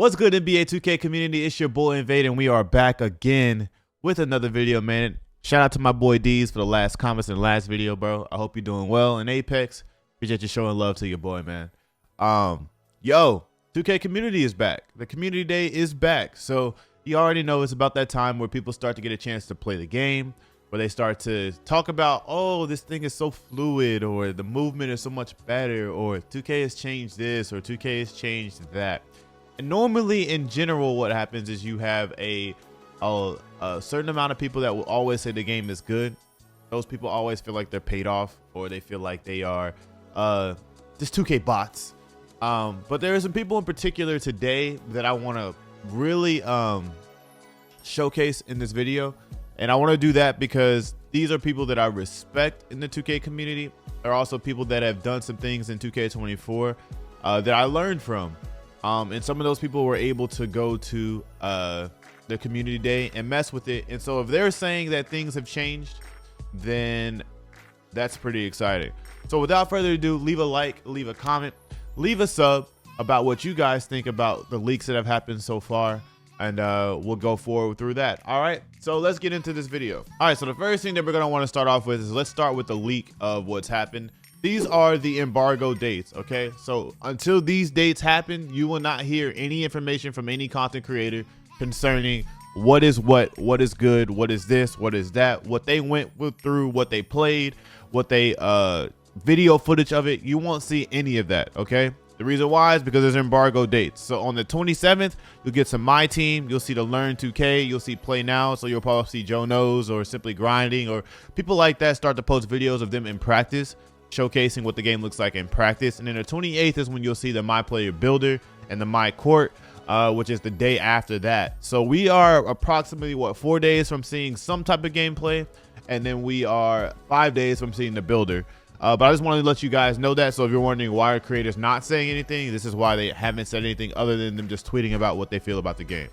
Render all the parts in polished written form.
What's good, NBA 2K community? It's your boy Invade, and we are back again with another video, man. Shout out to my boy D's for the last comments in the last video, bro. I hope you're doing well in Apex. Appreciate you showing love to your boy, man. 2K community is back. The community day is back. So you already know it's about that time where people start to get a chance to play the game, where they start to talk about, oh, this thing is so fluid, or the movement is so much better, or 2K has changed this, or 2K has changed that. And normally, in general, what happens is you have a certain amount of people that will always say the game is good. Those people always feel like they're paid off, or they feel like they are just 2K bots. But there are some people in particular today that I want to really showcase in this video. And I want to do that because these are people that I respect in the 2K community. They're also people that have done some things in 2K24 that I learned from. And some of those people were able to go to the community day and mess with it. And so if they're saying that things have changed, then that's pretty exciting. So without further ado, leave a like, leave a comment, leave a sub about what you guys think about the leaks that have happened so far. And we'll go forward through that. All right, so let's get into this video. All right, so the first thing that we're going to want to start off with is let's start with the leak of what's happened. These are the embargo dates, okay? So until these dates happen, you will not hear any information from any content creator concerning what is good, what is this, what is that, what they went through, what they played, what they video footage of it. You won't see any of that, okay? The reason why is because there's embargo dates. So on the 27th, you'll get some My Team. You'll see the Learn 2K. You'll see Play Now. So you'll probably see Joe Knows or Simply Grinding or people like that start to post videos of them in practice, showcasing what the game looks like in practice. And then the 28th is when you'll see the My Player Builder and the My Court, which is the day after that. So we are approximately, 4 days from seeing some type of gameplay, and then we are 5 days from seeing the builder. But I just wanted to let you guys know that. So if you're wondering why are creators not saying anything, this is why they haven't said anything other than them just tweeting about what they feel about the game.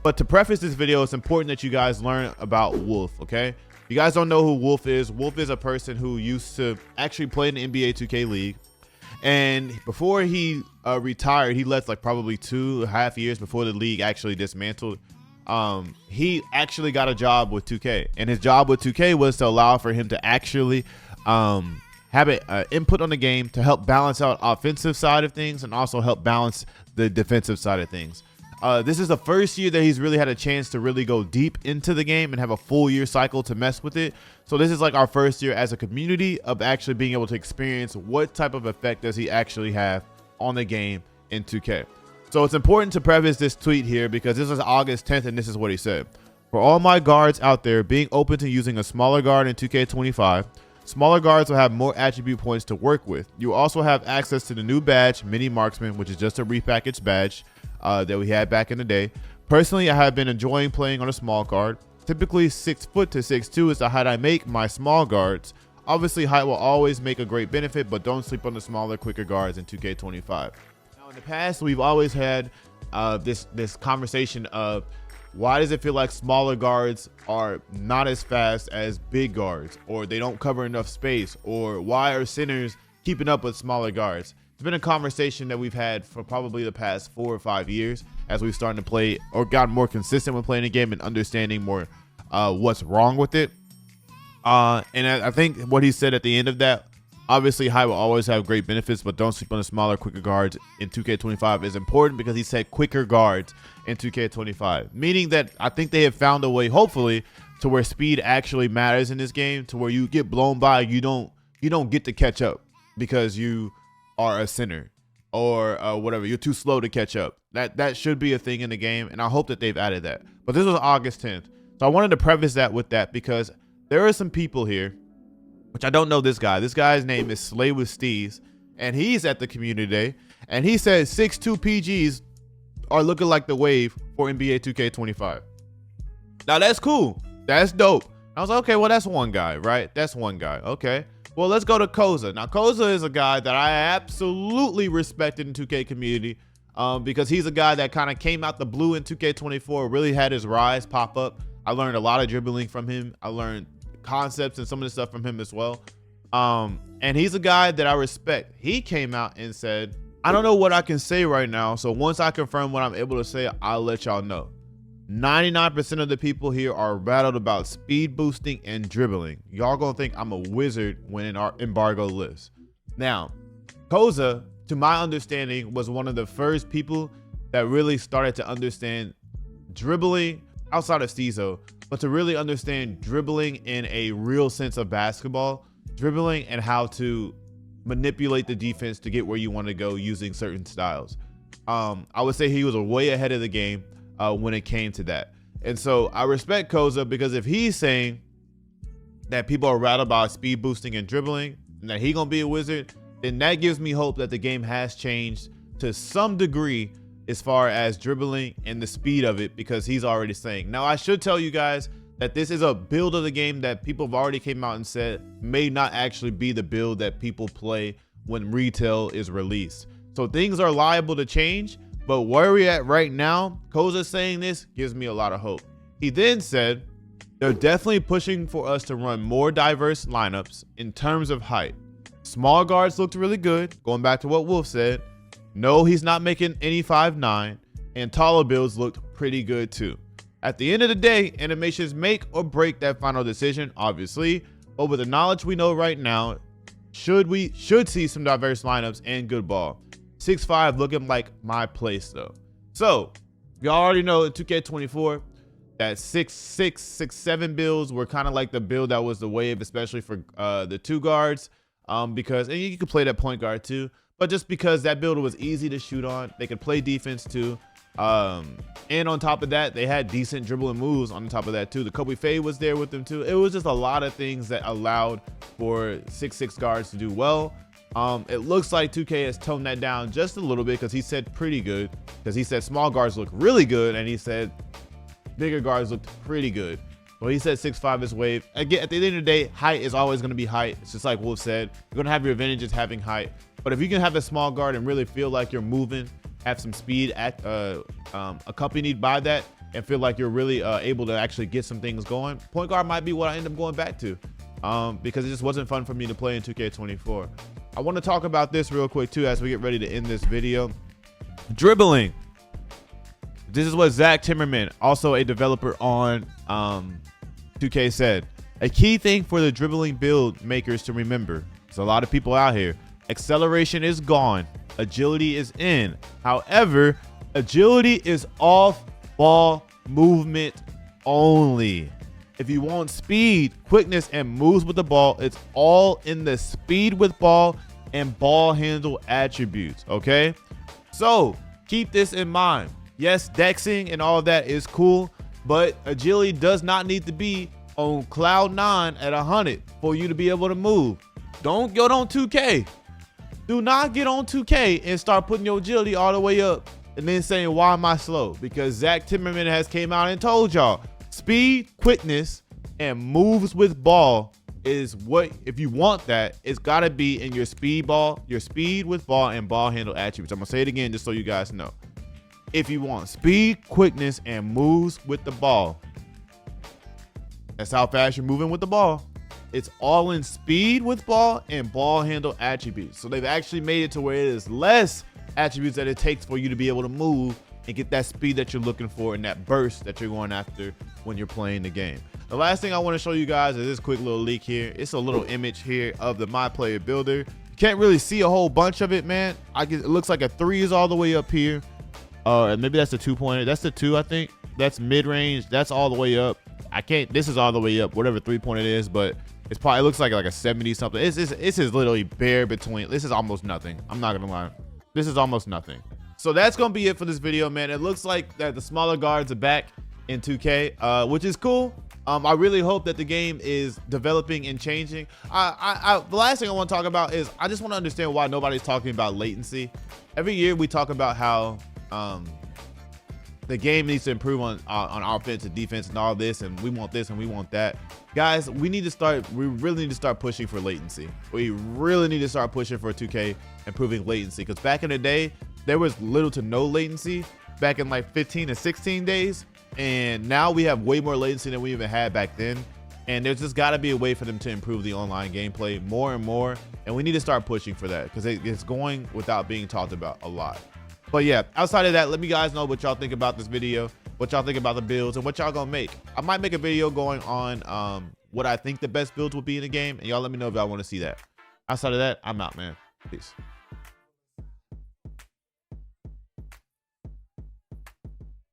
But to preface this video, it's important that you guys learn about Wolf, okay? If you guys don't know who Wolf is a person who used to actually play in the NBA 2K League. And before he retired, he left like probably 2.5 years before the league actually dismantled. He actually got a job with 2K. And his job with 2K was to allow for him to actually have an input on the game to help balance out offensive side of things and also help balance the defensive side of things. This is the first year that he's really had a chance to really go deep into the game and have a full year cycle to mess with it. So this is like our first year as a community of actually being able to experience what type of effect does he actually have on the game in 2K. So it's important to preface this tweet here because this is August 10th and this is what he said. For all my guards out there being open to using a smaller guard in 2K25, smaller guards will have more attribute points to work with. You also have access to the new badge, Mini Marksman, which is just a repackaged badge that we had back in the day. Personally, I have been enjoying playing on a small guard. Typically 6 foot to 6'2" is the height I make my small guards. Obviously, height will always make a great benefit, but don't sleep on the smaller, quicker guards in 2K25. Now, in the past, we've always had this conversation of why does it feel like smaller guards are not as fast as big guards, or they don't cover enough space, or why are centers keeping up with smaller guards? It's been a conversation that we've had for probably the past 4 or 5 years as we've started to play or gotten more consistent with playing the game and understanding more what's wrong with it. And I think what he said at the end of that, obviously height will always have great benefits, but don't sleep on the smaller, quicker guards in 2K25 is important because he said quicker guards in 2K25, meaning that I think they have found a way, hopefully, to where speed actually matters in this game, to where you get blown by, you don't get to catch up because you are a center or whatever. You're too slow to catch up. That should be a thing in the game, and I hope that they've added that. But this was August 10th, so I wanted to preface that with that because there are some people here, which I don't know this guy. This guy's name is Slay with Steez, and he's at the community day, and he said 6'2" PGs are looking like the wave for NBA 2K25. Now that's cool. That's dope. I was like, okay, well, that's one guy, right? That's one guy. Okay. Well, let's go to Koza. Now, Koza is a guy that I absolutely respected in 2K community because he's a guy that kind of came out the blue in 2K24, really had his rise pop up. I learned a lot of dribbling from him. I learned concepts and some of the stuff from him as well. And he's a guy that I respect. He came out and said I don't know what I can say right now. So once I confirm what I'm able to say, I'll let y'all know. 99% of the people here are rattled about speed boosting and dribbling. Y'all gonna think I'm a wizard when in our embargo list. Now, Koza, to my understanding, was one of the first people that really started to understand dribbling outside of Steezo, but to really understand dribbling in a real sense of basketball, dribbling and how to manipulate the defense to get where you want to go using certain styles. I would say he was way ahead of the game when it came to that. And so I respect Koza, because if he's saying that people are rattled by speed boosting and dribbling and that he gonna be a wizard, then that gives me hope that the game has changed to some degree as far as dribbling and the speed of it, because he's already saying. Now, I should tell you guys that this is a build of the game that people have already came out and said may not actually be the build that people play when retail is released. So things are liable to change, but where we're at right now, Koza saying this gives me a lot of hope. He then said, they're definitely pushing for us to run more diverse lineups in terms of height. Small guards looked really good, going back to what Wolf said. No, he's not making any 5'9", and taller builds looked pretty good too. At the end of the day, animations make or break that final decision, obviously, but with the knowledge we know right now, we should see some diverse lineups and good ball. 6'5" looking like my place though. So, y'all already know in 2K24, that 6'6", 6'7" builds were kind of like the build that was the wave, especially for the two guards, because, and you could play that point guard too, but just because that build was easy to shoot on, they could play defense too. And on top of that, they had decent dribbling moves on top of that too. The Kobe fade was there with them too. It was just a lot of things that allowed for 6'6" guards to do well. It looks like 2K has toned that down just a little bit, because he said pretty good, because he said small guards look really good, and he said bigger guards looked pretty good. Well, he said 6'5" is wave. Again, at the end of the day, height is always going to be height. It's just like Wolf said, you're going to have your advantages having height. But if you can have a small guard and really feel like you're moving, have some speed accompanied by that, and feel like you're really able to actually get some things going, point guard might be what I end up going back to, because it just wasn't fun for me to play in 2K24. I want to talk about this real quick too as we get ready to end this video. Dribbling. This is what Zach Timmerman, also a developer on 2K, said. A key thing for the dribbling build makers to remember. There's a lot of people out here. Acceleration is gone. Agility is in. However, agility is off ball movement only. If you want speed, quickness, and moves with the ball, it's all in the speed with ball and ball handle attributes, okay? So keep this in mind. Yes, dexing and all of that is cool, but agility does not need to be on cloud 9 at 100 for you to be able to move. Don't get on 2K. Do not get on 2K and start putting your agility all the way up and then saying, why am I slow? Because Zach Timmerman has came out and told y'all, speed, quickness, and moves with ball is what, if you want that, it's got to be in your speed with ball and ball handle attributes. I'm going to say it again just so you guys know. If you want speed, quickness, and moves with the ball, that's how fast you're moving with the ball. It's all in speed with ball and ball handle attributes. So they've actually made it to where it is less attributes that it takes for you to be able to move and get that speed that you're looking for and that burst that you're going after when you're playing the game. The last thing I want to show you guys is this quick little leak here. It's a little image here of the My Player Builder. You can't really see a whole bunch of it, man. It looks like a 3 is all the way up here. And maybe that's the 2-pointer. That's the 2, I think. That's mid-range. That's all the way up. This is all the way up, whatever 3-pointer it is, but it's probably, it looks like a 70 something. It's is literally bare between. This is almost nothing. I'm not gonna lie. This is almost nothing. So that's gonna be it for this video, man. It looks like that the smaller guards are back in 2K, which is cool. I really hope that the game is developing and changing. The last thing I want to talk about is I just want to understand why nobody's talking about latency. Every year we talk about how the game needs to improve on offense and defense and all this, and we want this and we want that. Guys, we really need to start pushing for latency. We really need to start pushing for 2K improving latency, because back in the day there was little to no latency back in like 15 and 16 days, and now we have way more latency than we even had back then. And there's just got to be a way for them to improve the online gameplay more and more. And we need to start pushing for that because it's going without being talked about a lot. But yeah, outside of that, let me guys know what y'all think about this video, what y'all think about the builds, and what y'all gonna make. I might make a video going on what I think the best builds will be in the game, and y'all let me know if y'all want to see that. Outside of that, I'm out, man. Peace.